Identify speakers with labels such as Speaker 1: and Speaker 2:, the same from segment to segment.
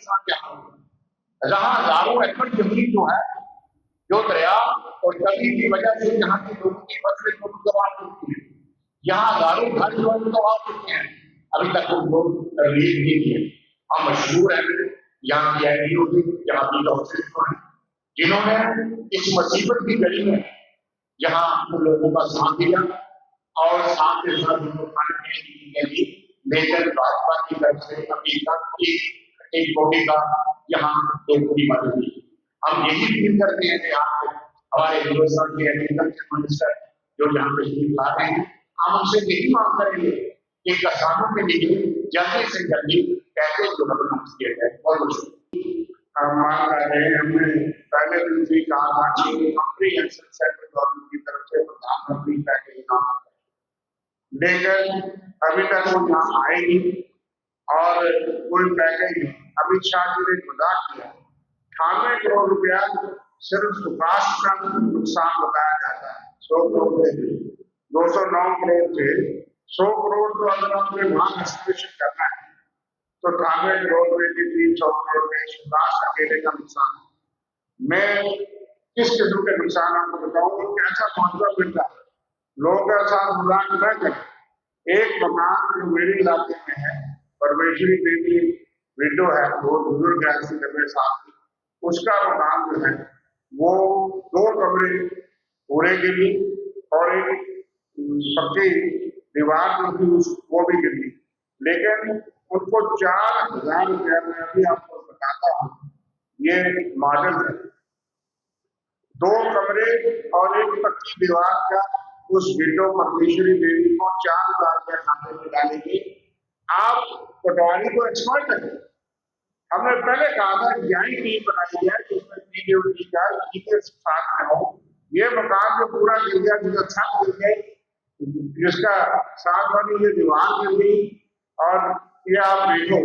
Speaker 1: किसान यहाँ जहाँ हजारों एकड़ जमीन जो है, जो दरिया और नदी की वजह से यहाँ के लोगों की फसलें जो गंवा चुकी है, यहाँ हजारों घर जो गंवा चुके हैं, अभी तक उनको रिलीफ नहीं किए। हम मशहूर है यहाँ की एनजीओ की, यहाँ की डॉक्टर हैं, जिन्होंने इस मुसीबत की घड़ी में यहाँ उन लोगों का साथ दिया और साथ के साथ उनको खाने के लिए लेकर भाजपा की तरफ से अभी तक एक कोटी का यहाँ लोगों की मदद हुई। हम यही फील करते हैं कि आप हमारे हिंदुस्तान के एग्रीकल्चर मिनिस्टर जो यहाँ पे ला रहे हैं, हम उनसे यही मांग करेंगे कि किसानों के लिए जल्दी से जल्दी पैकेज जो अनाउंस किया जाए। बहुत मांग कर रहे हैं, हमने पहले दिन से कहा था कि कॉम्प्रिहेंसिव सेंट्रल गवर्नमेंट की तरफ से प्रधानमंत्री पैकेज ना, लेकिन अभी तक वो यहाँ आए नहीं और कोई पैकेज। अमित शाह जी ने मजाक किया, 98 करोड़ रुपया सिर्फ सुभाष का नुकसान बताया जाता है। 100 करोड़ से 209 करोड़ से 100 करोड़ तो अगर आपने वहां एस्टिमेशन करना है तो 98 करोड़ में 300 करोड़ में सुभाष अकेले का नुकसान। मैं किस किस्म के नुकसान आपको बताऊंगा, कैसा मुआवजा मिलता है, लोगों के साथ मजाक न करें। एक मकान जो मेरे इलाके में है, परमेश्वरी देवी विंडो है, वो बुजुर्ग है 90 साल की, उसका मकान जो है वो 2 कमरे पूरे गिरी और एक पक्की दीवार जो थी वो भी गिरी, लेकिन उनको 4000 रुपया में अभी आपको बताता हूँ, ये मॉडल है। 2 कमरे और एक पक्की दीवार का उस विंडो परमेश्वरी देवी को 4000 रुपया खाते में डालेंगे। आप पटवारी को एक्सपर्ट है, हमने पहले कहा था ज्ञानी टीम बनाई है जिसमें पीडब्ल्यूडी का इंजीनियर साथ में हो। ये मकान जो पूरा गिर गया, जिसका छत गिर गई, जिसका साथ वाली ये दीवार गिर गई और ये आप देखो,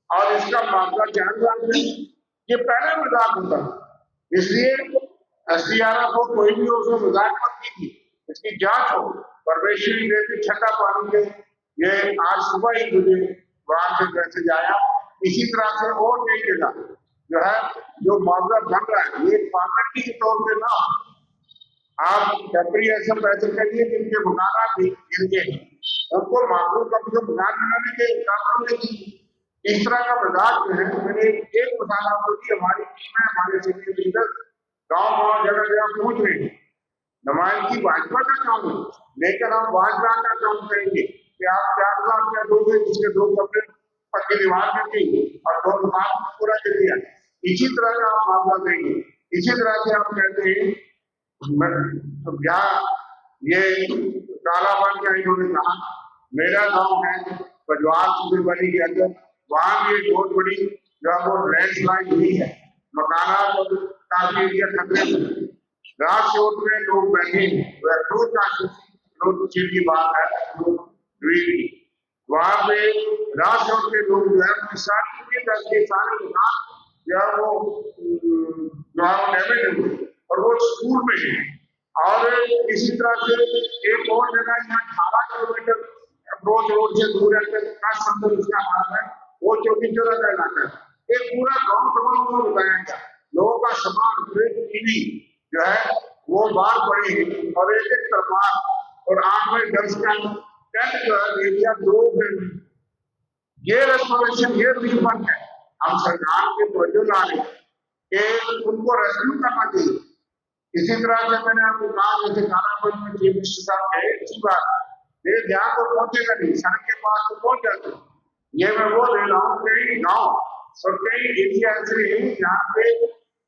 Speaker 1: और इसका मामला 4000 रुपये, ये पहले मजाक होता। इसलिए एसडीआरएफ को कोई भी हो उसको मजाक मत कीजिए, इसकी जांच हो। परमेश्वरी देवी ठंडा पानी में ये आज सुबह ही मुझे वहां से मैसेज आया। इसी तरह से और कई जगह जो है जो मामला बन रहा है, ये फॉर्मेलिटी के तौर पे ना, आप टेम्परी ऐसे पैसे करिए जिनके बुनाना गिर गए उनको मामलों कम से बुनान बनाने के काम नहीं। इस तरह का मजाक जो है, मैंने एक मिसाल आपको दी, हमारी टीम है, हमारे सीनियर लीडर गाँव जगह जगह पहुंच रहे हैं। नुमाइंदगी भाजपा का काम है, लेकिन हम भाजपा का काम करेंगे कि आप 4,00,000 रुपया दोगे जिसके 2 कमरे पक्की दीवार में गई और 2 मकान पूरा कर दिया। इसी तरह का आप मामला देंगे। इसी तरह से आप कहते हैं तो क्या ये कालाबान का इन्होंने कहा, मेरा गांव है बजवाल सुबेबली के अंदर, वहां भी एक बहुत बड़ी जो है वो लैंडस्लाइड हुई है, मकाना तो काफी एरिया खतरे में, रात शोट में लोग बैठे की बात है, वहां पे राजकोट के लोग जो है सारे दुकान जो है वो डैमेज हुए और वो स्कूल में है। और इसी तरह से एक और जगह यहाँ 18 किलोमीटर अप्रोच रोड से दूर है, उसका नाम है, वो चौकीचोरा का इलाका है। एक पूरा गाँव तमाम बताया गया, लोगों का सामान टीवी जो है वो बाहर पड़ी है और एक तरफ और 8 बाई 10 का टेंट जो है एरिया 2 ये रेस्टोरेशन, ये रिफंड है। हम सरकार के तवज्जो ला रहे हैं कि उनको रेस्क्यू करना चाहिए। इसी तरह से मैंने आपको कहा, जैसे कालाबन में चीफ मिनिस्टर साहब गए, अच्छी बात है, ये ध्यान तो पहुंचेगा नहीं, सड़क के पास तो पहुंच जाते। ये मैं वो ले रहा हूँ, कई गाँव और कई एरिया ऐसे हैं जहाँ पे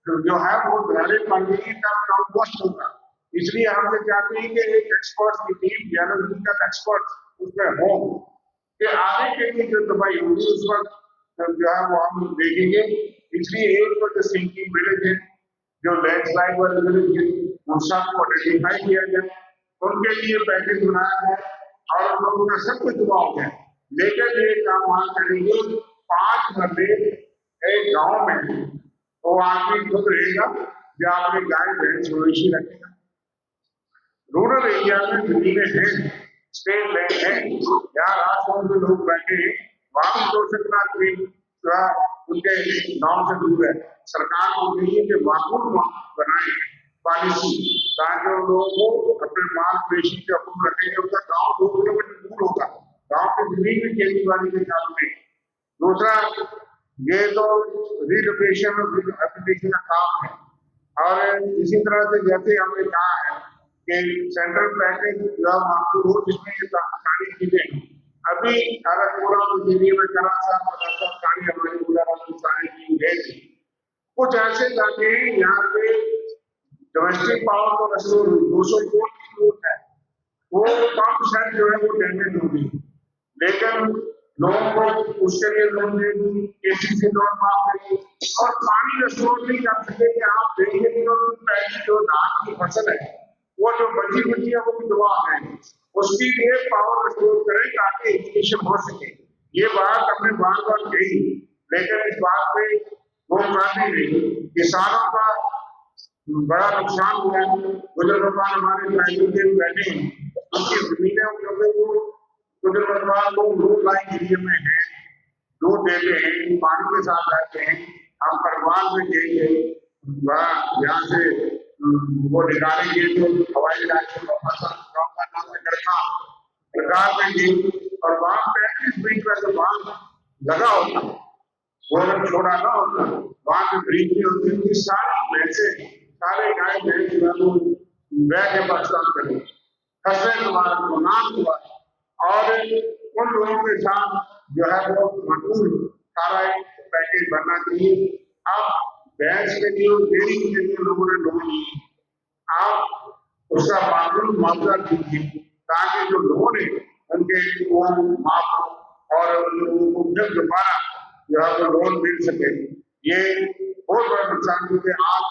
Speaker 1: जो है वो दरारे पानी का कंपोस्ट होगा। इसलिए हम ये चाहते हैं कि एक एक्सपर्ट की टीम, जर्नलिस्टिकल एक्सपर्ट उसमें हो कि आगे के लिए जो दवाई होगी उस वक्त जो है वो हम देखेंगे। इसलिए एक तो जो सिंकिंग विलेज है, जो लैंडस्लाइड वाले विलेज है, उन सबको आइडेंटिफाई किया जाए, उनके लिए पैकेज बनाया जाए और उन लोगों का सब कुछ दुआ हो जाए। लेकिन ये काम वहां करेंगे 5 मरले एक गाँव में, वो आदमी खुद रहेगा जो अपने गाय भैंस मवेशी रखेगा। रूरल एरिया में जमीनें हैं, स्टेट लैंड है, यहाँ राजस्थान के लोग बैठे हैं, वहां भी 2 जो है उनके गांव से दूर है। सरकार को चाहिए कि माकूल बनाए पॉलिसी, ताकि उन लोगों को अपने माल पेशी के अपूर्ण रखेंगे। उनका गाँव 2 किलोमीटर दूर होगा, गाँव की जमीन में खेती बाड़ी के चालू में। दूसरा, ये तो रिलोकेशन और एप्लीकेशन का काम है। और इसी तरह से जैसे हमने कहा है कि सेंट्रल पैकेज मांगू हो, जिसमें ये सारी चीजें अभी अरकपुरम में करा सारी हमारी गुजरात सारी चीज गई। कुछ ऐसे जाके यहाँ पे डोमेस्टिक पावर तो रेस्टोर हुई, 200 करोड़ की जरूरत है, वो पंप सेट जो है वो डैमेज होगी, लेकिन लोगों को उसके लिए लोन देगी, केसीसी लोन माफ करेगी। और पानी रेस्टोर नहीं कर सके कि आप देखिए कि जो धान की फसल है वो जो बची बुची है वो भी दुआ है, उसके लिए पावर रेस्टोर करें ताकि इरिगेशन हो सके। ये बात हमने बार बार कही, लेकिन इस बात पे वो काफी नहीं। किसानों का बड़ा नुकसान हुआ है। गुजर भगवान हमारे ट्राइबल बैठे हैं, उनकी जमीनें वो गुजर भगवान को दूध लाइन एरिया में है, दूध देते हैं, पानी के साथ रहते हैं। हम परवान में जाएंगे यहाँ से वो निकालेंगे तो हवाई जहाज से गाँव का नाम है गड़खा, सरकार में गई और वहां 35 मिनट का जो बांध लगा होता, वो अगर छोड़ा ना होता, वहां पे ब्रिज भी होती थी, सारी भैंसे सारे गाय भैंस बह के बरसात करें, फसलें तुम्हारा गुनाह हुआ। और उन लोगों के साथ जो है वो मजबूर सारा एक पैकेज बनना चाहिए। अब भैंस के लिए डेयरी के लिए लोगों ने लोन लिए, आप उसका मामूल मुआवजा दीजिए ताकि जो लोन है उनके वो माफ हो और लोगों को फिर दोबारा जो है वो लोन मिल सके। ये बहुत बड़ा नुकसान, क्योंकि आज